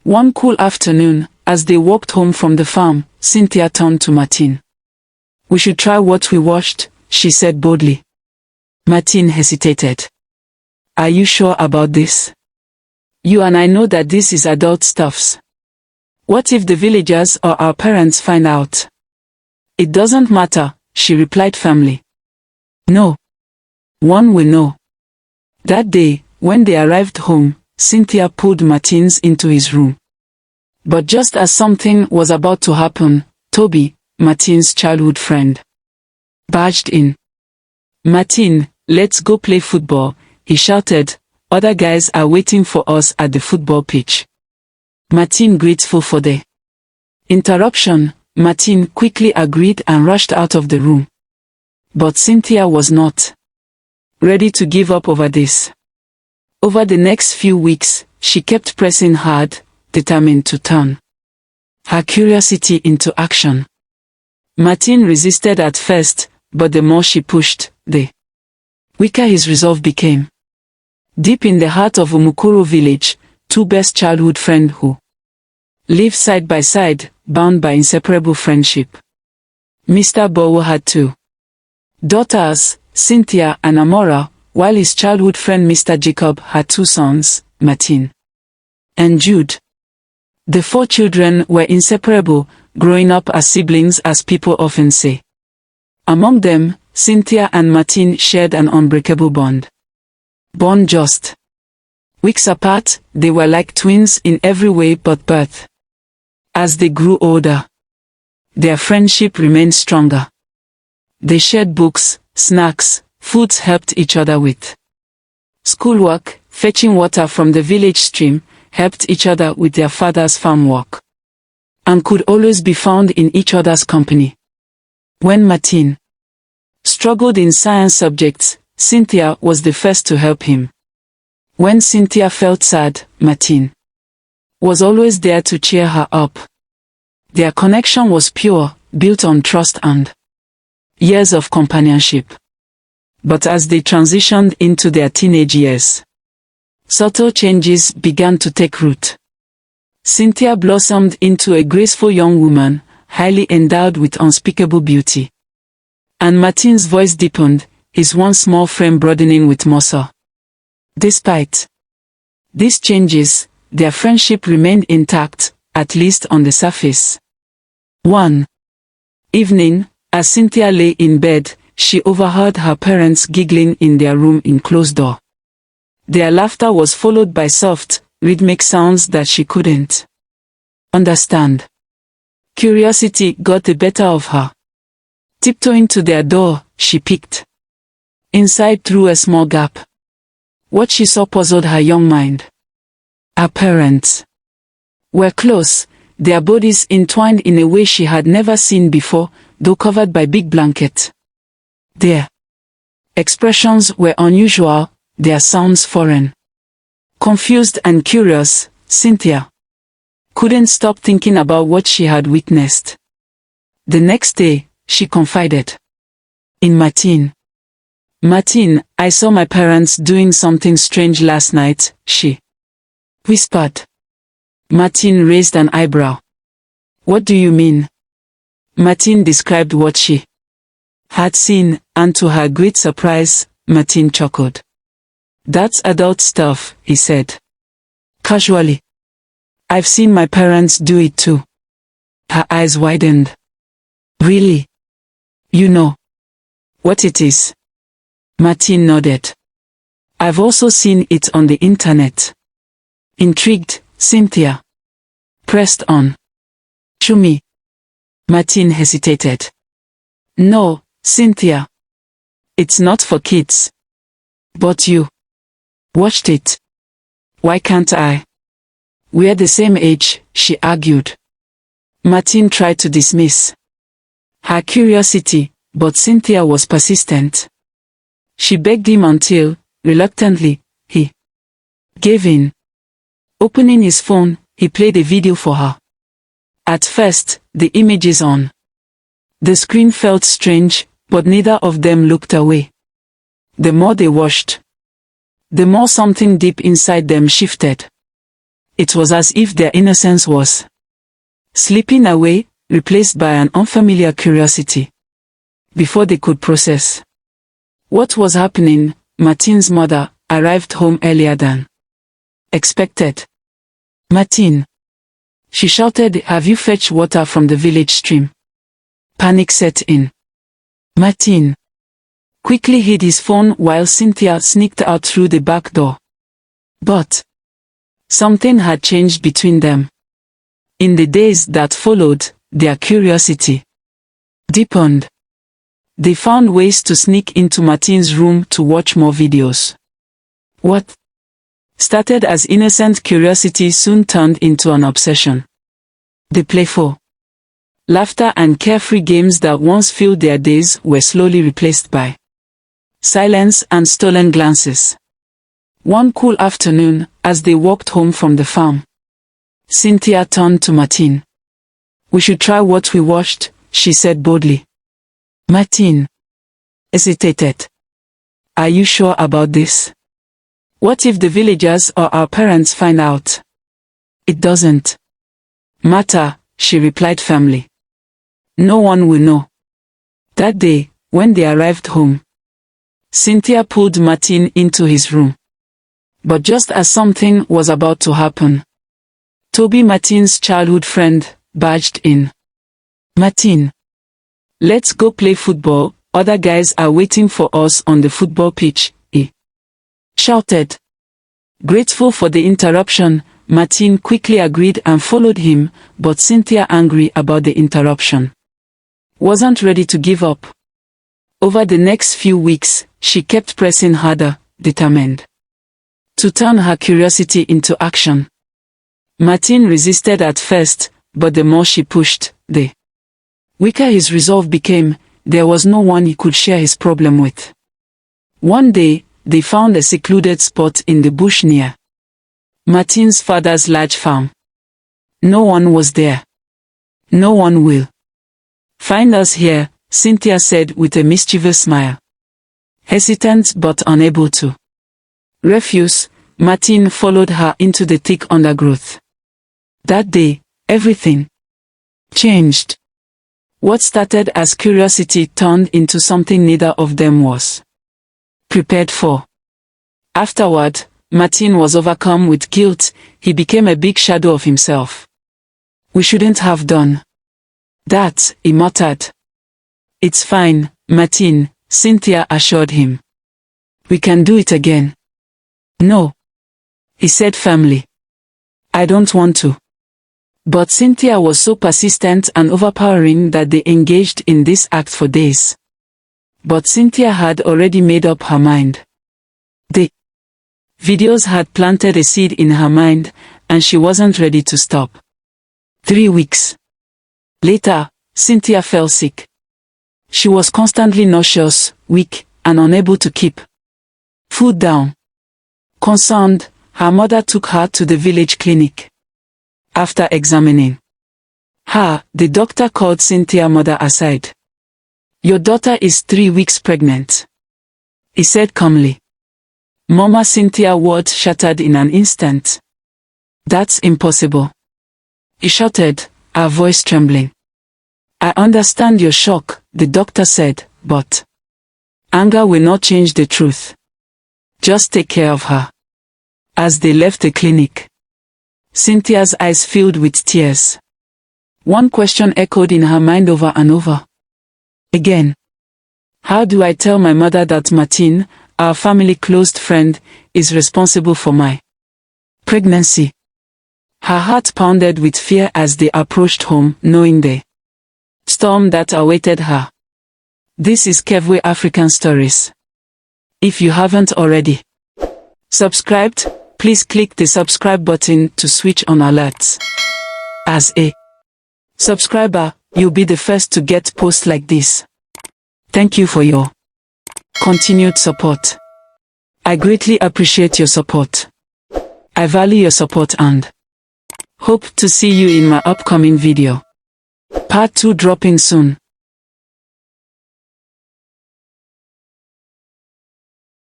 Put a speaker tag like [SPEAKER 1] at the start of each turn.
[SPEAKER 1] One cool afternoon, as they walked home from the farm, Cynthia turned to Mateen. "We should try what we watched," she said boldly. Mateen hesitated. "Are you sure about this? You and I know that this is adult stuffs. What if the villagers or our parents find out?" "It doesn't matter," she replied firmly. "No one will know." That day, when they arrived home, Cynthia pulled Mateen into his room. But just as something was about to happen, Toby, Mateen's childhood friend, barged in. "Mateen, let's go play football," he shouted. "Other guys are waiting for us at the football pitch." Mateen, grateful for the interruption, Mateen quickly agreed and rushed out of the room. But Cynthia was not ready to give up over this. Over the next few weeks, she kept pressing hard, determined to turn her curiosity into action. Mateen resisted at first, but the more she pushed, the weaker his resolve became. Deep in the heart of Umukuro village, two best childhood friends who lived side by side, bound by inseparable friendship. Mr. Bowo had two daughters, Cynthia and Amora, while his childhood friend Mr. Jacob had two sons, Mateen and Jude. The four children were inseparable, growing up as siblings, as people often say. Among them, Cynthia and Mateen shared an unbreakable bond. Born just weeks apart, they were like twins in every way but birth. As they grew older, their friendship remained stronger. They shared books, snacks, foods, helped each other with schoolwork, fetching water from the village stream, helped each other with their father's farm work, and could always be found in each other's company. When Mateen struggled in science subjects, Cynthia was the first to help him. When Cynthia felt sad, Mateen was always there to cheer her up. Their connection was pure, built on trust and years of companionship. But as they transitioned into their teenage years, subtle changes began to take root. Cynthia blossomed into a graceful young woman, highly endowed with unspeakable beauty. And Mateen's voice deepened, his one small frame broadening with muscle. Despite these changes, their friendship remained intact, at least on the surface. One evening, as Cynthia lay in bed, she overheard her parents giggling in their room in closed door. Their laughter was followed by soft, rhythmic sounds that she couldn't understand. Curiosity got the better of her. Tiptoeing to their door, she peeked inside through a small gap. What she saw puzzled her young mind. Her parents were close, their bodies entwined in a way she had never seen before, though covered by big blankets. Their expressions were unusual, their sounds foreign. Confused and curious, Cynthia couldn't stop thinking about what she had witnessed. The next day, she confided in Mateen. "Mateen, I saw my parents doing something strange last night," she whispered. Mateen raised an eyebrow. "What do you mean?" Mateen described what she had seen, and to her great surprise, Mateen chuckled. "That's adult stuff," he said casually. "I've seen my parents do it too." Her eyes widened. "Really? You know what it is?" Mateen nodded. "I've also seen it on the internet." Intrigued, Cynthia pressed on. "Show me." Mateen hesitated. "No, Cynthia. It's not for kids." "But you watched it. Why can't I?" "We're the same age," she argued. Mateen tried to dismiss her curiosity, but Cynthia was persistent. She begged him until, reluctantly, he gave in. Opening his phone, he played a video for her. At first, the images on the screen felt strange, but neither of them looked away. The more they watched, the more something deep inside them shifted. It was as if their innocence was slipping away, replaced by an unfamiliar curiosity. Before they could process what was happening, Mateen's mother arrived home earlier than expected. "Mateen," she shouted, "have you fetched water from the village stream?" Panic set in. Mateen quickly hid his phone while Cynthia sneaked out through the back door. But something had changed between them. In the days that followed, their curiosity deepened. They found ways to sneak into Mateen's room to watch more videos. What started as innocent curiosity soon turned into an obsession. The playful laughter and carefree games that once filled their days were slowly replaced by silence and stolen glances. One cool afternoon, as they walked home from the farm, Cynthia turned to Mateen. "We should try what we watched," she said boldly. Mateen hesitated. "Are you sure about this? What if the villagers or our parents find out?" "It doesn't matter," she replied firmly. "No one will know." That day, when they arrived home, Cynthia pulled Mateen into his room. But just as something was about to happen, Toby, Mateen's childhood friend, barged in. "Mateen, let's go play football, other guys are waiting for us on the football pitch," he shouted. Grateful for the interruption, Mateen quickly agreed and followed him, but Cynthia, angry about the interruption, wasn't ready to give up. Over the next few weeks, she kept pressing harder, determined to turn her curiosity into action. Mateen resisted at first, but the more she pushed, the weaker his resolve became. There was no one he could share his problem with. One day, they found a secluded spot in the bush near Mateen's father's large farm. No one was there. "No one will find us here," Cynthia said with a mischievous smile. Hesitant but unable to refuse, Mateen followed her into the thick undergrowth. That day, everything changed. What started as curiosity turned into something neither of them was prepared for. Afterward, Mateen was overcome with guilt. He became a big shadow of himself. "We shouldn't have done that," he muttered. "It's fine, Mateen," Cynthia assured him. "We can do it again." "No," he said firmly. "I don't want to." But Cynthia was so persistent and overpowering that they engaged in this act for days. But Cynthia had already made up her mind. The videos had planted a seed in her mind, and she wasn't ready to stop. 3 weeks later, Cynthia fell sick. She was constantly nauseous, weak, and unable to keep food down. Concerned, her mother took her to the village clinic. After examining her, the doctor called Cynthia's mother aside. "Your daughter is 3 weeks pregnant," he said calmly. Mama Cynthia's words shattered in an instant. "That's impossible," he shouted, her voice trembling. "I understand your shock," the doctor said, "but anger will not change the truth. Just take care of her." As they left the clinic, Cynthia's eyes filled with tears. One question echoed in her mind over and over again. How do I tell my mother that Mateen, our family close friend, is responsible for my pregnancy? Her heart pounded with fear as they approached home, knowing the storm that awaited her. This is Kevwe African Stories. If you haven't already subscribed, please click the subscribe button to switch on alerts. As a subscriber, you'll be the first to get posts like this. Thank you for your continued support. I greatly appreciate your support. I value your support and hope to see you in my upcoming video. Part 2 dropping soon.